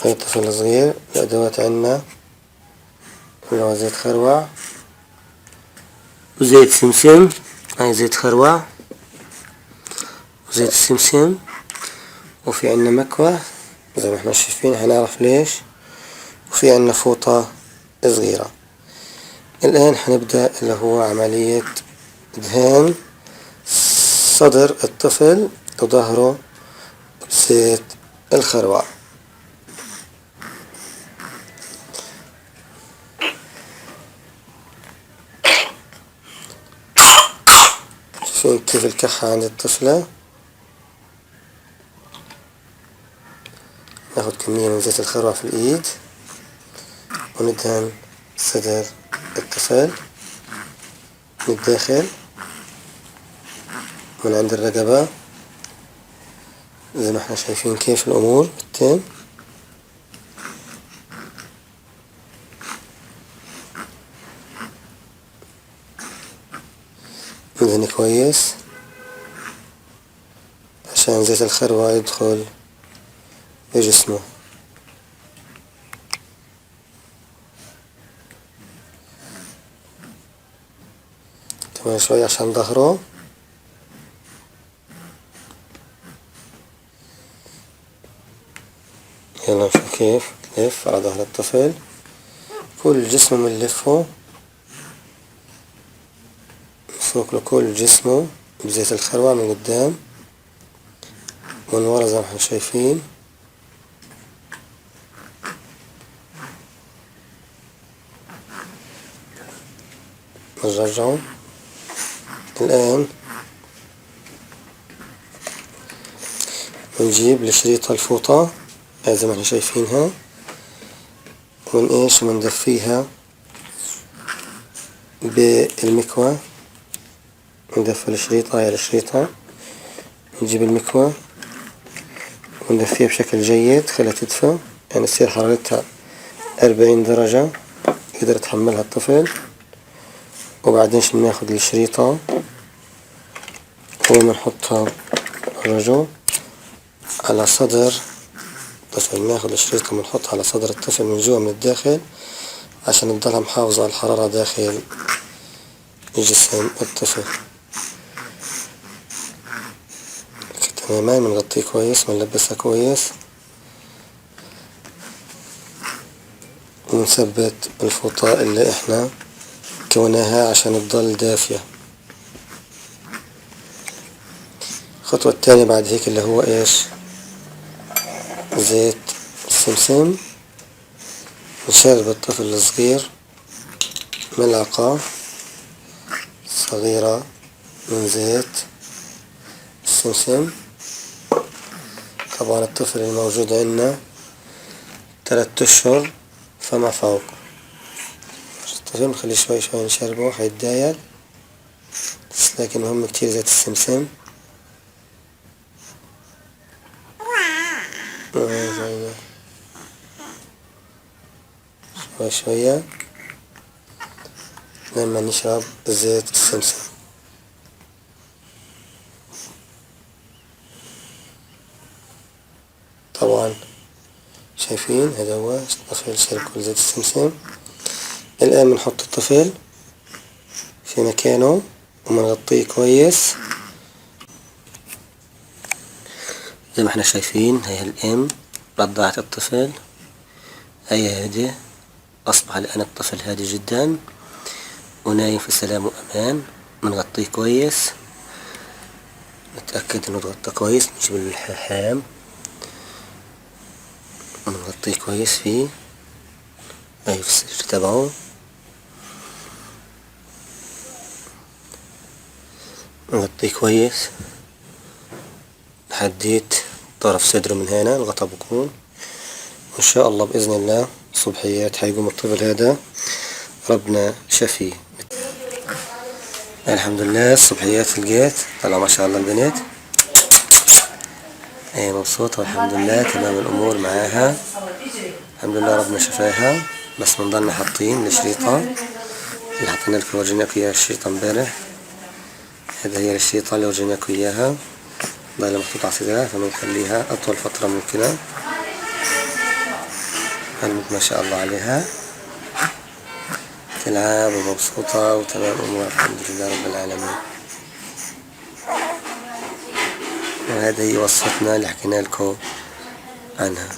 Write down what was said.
هاي الطفل الصغير. الأدوات عنا اللي هو زيت خروع وزيت سمسم. هاي زيت خروع وزيت السمسم، وفي عنا مكوى زي ما احنا شايفين، هنعرف ليش. وفي عنا فوطة صغيرة. الآن هنبدأ اللي هو عملية دهان صدر الطفل وظهره بزيت الخروع. شوفين كيف الكحة عند الطفلة. ناخد كمية من زيت الخروع في الإيد وندهن صدر الطفل من الداخل من عند الرقبة زي ما احنا شايفين كيف الأمور بتتم. ندهن كويس عشان زيت الخروع يدخل بجسمه. كمان شوي عشان ظهره. يلا نشوف كيف تلف على ظهر الطفل كل جسمه بنلفه، نفرك له كل جسمه بزيت الخروع من قدام ومن ورا زي ما احنا شايفين. نرجعه. الآن نجيب الشريطة الفوطة زي ما احنا شايفينها وندفيها بالمكوى. ندفي الشريطة هاي الشريطة، نجيب المكوى وندفيها بشكل جيد، خليها تدفى يعني تصير حرارتها 40 درجة يقدر يتحملها الطفل. وبعدين ناخد الشريطة ونحطها الرجل على صدر الطفل. ناخد الشريطة ونحطها على صدر الطفل من جوا من الداخل عشان تضلها محافظة على الحرارة داخل جسم الطفل. تماما بنغطيه كويس، بنلبسها كويس، ونثبت الفوطة اللي احنا كوناها عشان تضل دافية. الخطوة الثانية بعد هيك اللي هو ايش؟ زيت السمسم. نشرب الطفل الصغير ملعقة صغيرة من زيت السمسم. طبعا الطفل الموجود عندنا 3 أشهر فما فوق. الطفل نخليه شوي شوي نشربه حيتداير، لكن مهم كتير زيت السمسم. شوي شوية لما نشرب زيت السمسم. طبعا شايفين هذا هو الطفل شرب كل زيت السمسم. الآن بنحط الطفل في مكانه وبنغطيه كويس زي ما احنا شايفين. هي الأم رضعت الطفل، هي هادي، أصبح الآن الطفل هادي جدا ونايم في سلام وأمان. بنغطيه كويس، نتأكد إنه اتغطى كويس، نجيب اللحام ونغطيه كويس فيه، أي في السرير تبعه. نغطيه كويس لحديت طرف صدره من هنا الغطا بكون. وإن شاء الله بإذن الله صبحيات حيقوم الطفل هذا ربنا شفيه. الحمد لله الصبحيات لقيت طلع ما شاء الله البنت هي مبسوطة والحمد لله تمام الأمور معاها. الحمد لله ربنا شفاها. بس بنضلنا حاطين الشريطة اللي حطينا لكم ورجيناكم اياها الشريطة امبارح. هذه هي الشريطة اللي ورجيناكم اياها ضايلة محطوطة على صدرها، فبنخليها أطول فترة ممكنة. قلبك ما شاء الله عليها تلعب ومبسوطة وتمام أمور الحمد لله رب العالمين. وهذه هي وصفتنا اللي حكينا لكم عنها.